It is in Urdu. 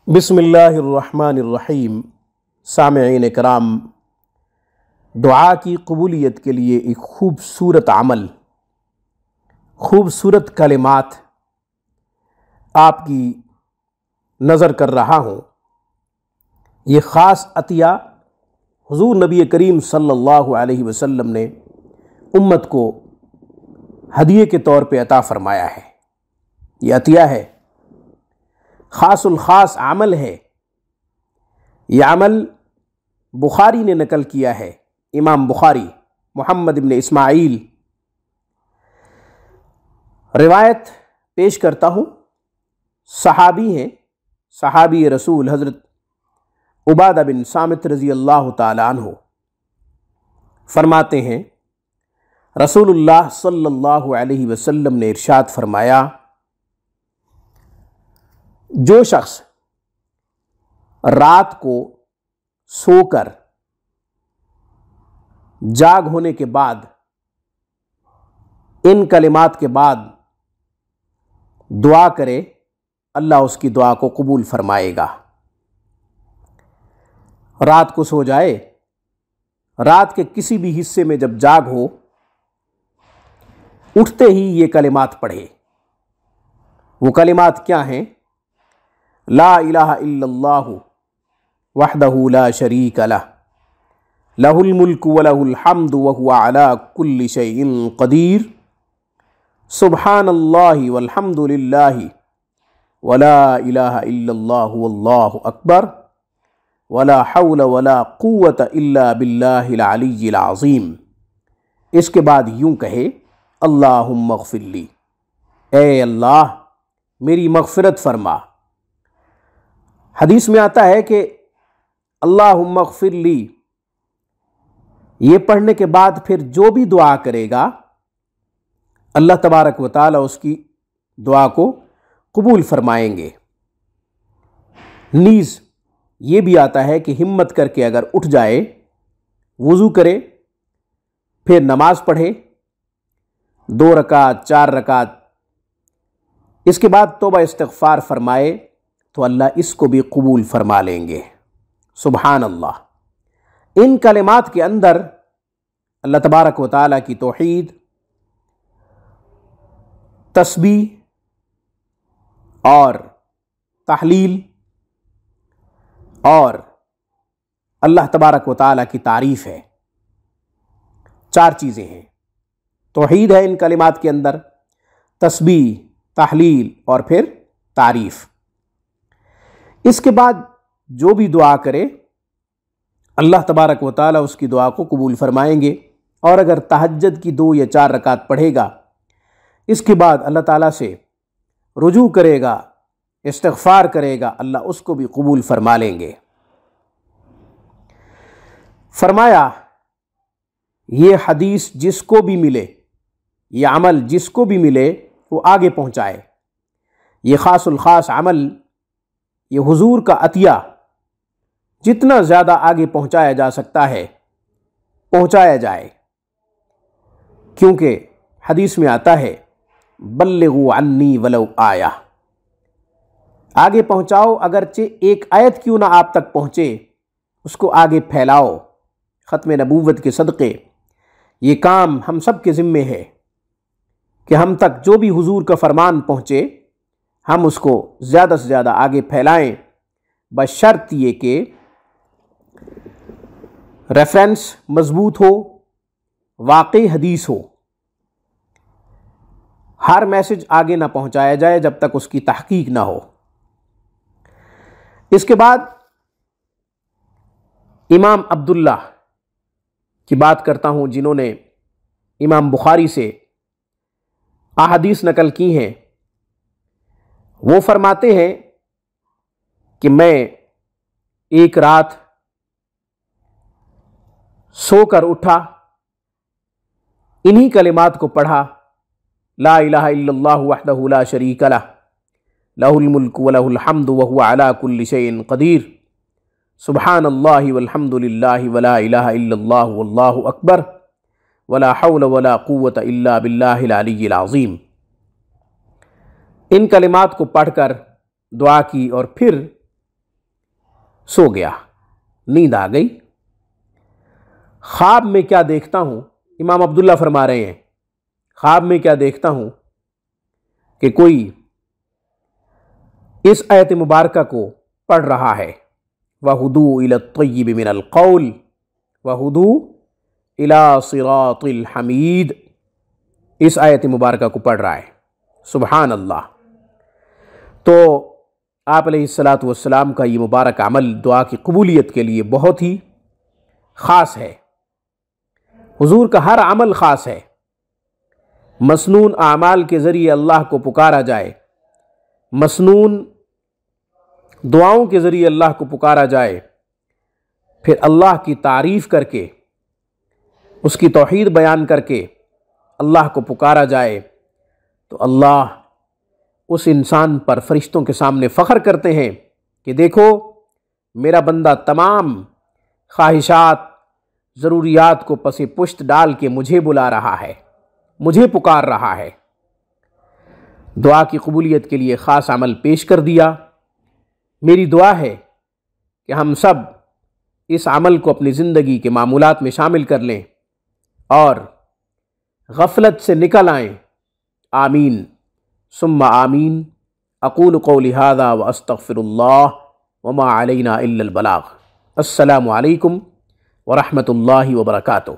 بسم اللہ الرحمن الرحیم۔ سامعین کرام، دعا کی قبولیت کے لیے ایک خوبصورت عمل، خوبصورت کلمات آپ کی نظر کر رہا ہوں۔ یہ خاص عطیہ حضور نبی کریم صلی اللہ علیہ وسلم نے امت کو ہدیے کے طور پہ عطا فرمایا ہے۔ یہ عطیہ ہے، خاص الخاص عمل ہے۔ یہ عمل بخاری نے نقل کیا ہے، امام بخاری محمد بن اسماعیل۔ روایت پیش کرتا ہوں، صحابی ہیں، صحابی رسول حضرت عبادہ بن صامت رضی اللہ تعالی عنہ فرماتے ہیں، رسول اللہ صلی اللہ علیہ وسلم نے ارشاد فرمایا، جو شخص رات کو سو کر جاگ ہونے کے بعد ان کلمات کے بعد دعا کرے، اللہ اس کی دعا کو قبول فرمائے گا۔ رات کو سو جائے، رات کے کسی بھی حصے میں جب جاگ ہو، اٹھتے ہی یہ کلمات پڑھے۔ وہ کلمات کیا ہیں؟ لا الہ الا اللہ وحدہ لا شریک لہ، لہ الملک ولہ الحمد وہو علی کل شیء قدیر، سبحان اللہ والحمد للہ ولا الہ الا اللہ واللہ اکبر، ولا حول ولا قوت الا باللہ العلی العظیم۔ اس کے بعد یوں کہے، اللہم اغفر لی، اے اللہ میری مغفرت فرما۔ حدیث میں آتا ہے کہ اللہم اغفر لی، یہ پڑھنے کے بعد پھر جو بھی دعا کرے گا، اللہ تبارک و تعالی اس کی دعا کو قبول فرمائیں گے۔ نیز یہ بھی آتا ہے کہ ہمت کر کے اگر اٹھ جائے، وضو کرے، پھر نماز پڑھے، 2 رکعت 4 رکعت، اس کے بعد توبہ استغفار فرمائے تو اللہ اس کو بھی قبول فرما لیں گے۔ سبحان اللہ۔ ان کلمات کے اندر اللہ تبارک و تعالیٰ کی توحید، تسبیح اور تحلیل اور اللہ تبارک و تعالیٰ کی تعریف ہے۔ 4 چیزیں ہیں، توحید ہے ان کلمات کے اندر، تسبیح، تحلیل اور پھر تعریف۔ اس کے بعد جو بھی دعا کرے، اللہ تبارک و تعالیٰ اس کی دعا کو قبول فرمائیں گے۔ اور اگر تہجد کی 2 یا 4 رکعت پڑھے گا، اس کے بعد اللہ تعالیٰ سے رجوع کرے گا، استغفار کرے گا، اللہ اس کو بھی قبول فرما لیں گے۔ فرمایا، یہ حدیث جس کو بھی ملے، یہ عمل جس کو بھی ملے، وہ آگے پہنچائے۔ یہ خاص الخاص عمل، یہ حضور کا عطیہ جتنا زیادہ آگے پہنچایا جا سکتا ہے پہنچایا جائے، کیونکہ حدیث میں آتا ہے، بلغوا عنی ولو آیہ، آگے پہنچاؤ، اگرچہ ایک آیت کیوں نہ آپ تک پہنچے، اس کو آگے پھیلاؤ۔ ختم نبوت کے صدقے یہ کام ہم سب کے ذمے ہے کہ ہم تک جو بھی حضور کا فرمان پہنچے، ہم اس کو زیادہ سے زیادہ آگے پھیلائیں، بشرط یہ کہ ریفرنس مضبوط ہو، واقعی حدیث ہو۔ ہر میسج آگے نہ پہنچایا جائے جب تک اس کی تحقیق نہ ہو۔ اس کے بعد امام عبداللہ کی بات کرتا ہوں، جنہوں نے امام بخاری سے احادیث نقل کی ہیں۔ وہ فرماتے ہیں کہ میں ایک رات سو کر اٹھا، انہی کلمات کو پڑھا، لا الہ الا اللہ وحدہ لا شریک لہ، لہ الملک ولہ الحمد وہو علی کل شیء قدیر، سبحان اللہ والحمد للہ ولا الہ الا اللہ واللہ اکبر، ولا حول ولا قوت الا باللہ العلی العظیم۔ ان کلمات کو پڑھ کر دعا کی اور پھر سو گیا، نیند آ گئی۔ خواب میں کیا دیکھتا ہوں، امام عبداللہ فرما رہے ہیں، خواب میں کیا دیکھتا ہوں کہ کوئی اس آیت مبارکہ کو پڑھ رہا ہے، وَہُدُوا إِلَى الطَّيِّبِ مِنَ الْقَوْلِ وَہُدُوا إِلَى صِرَاطِ الْحَمِيدِ، اس آیت مبارکہ کو پڑھ رہا ہے۔ سبحان اللہ۔ تو آپ علیہ الصلاۃ والسلام کا یہ مبارک عمل دعا کی قبولیت کے لیے بہت ہی خاص ہے۔ حضور کا ہر عمل خاص ہے۔ مسنون اعمال کے ذریعے اللہ کو پکارا جائے، مسنون دعاؤں کے ذریعے اللہ کو پکارا جائے، پھر اللہ کی تعریف کر کے، اس کی توحید بیان کر کے اللہ کو پکارا جائے، تو اللہ اس انسان پر فرشتوں کے سامنے فخر کرتے ہیں کہ دیکھو میرا بندہ تمام خواہشات، ضروریات کو پس پشت ڈال کے مجھے بلا رہا ہے، مجھے پکار رہا ہے۔ دعا کی قبولیت کے لیے خاص عمل پیش کر دیا۔ میری دعا ہے کہ ہم سب اس عمل کو اپنی زندگی کے معمولات میں شامل کر لیں اور غفلت سے نکل آئیں۔ آمین ثم آمین۔ اقول قولی ھذا واستغفر اللہ وما علینا الا البلاغ۔ السلام علیکم ورحمۃ اللہ وبرکاتہ۔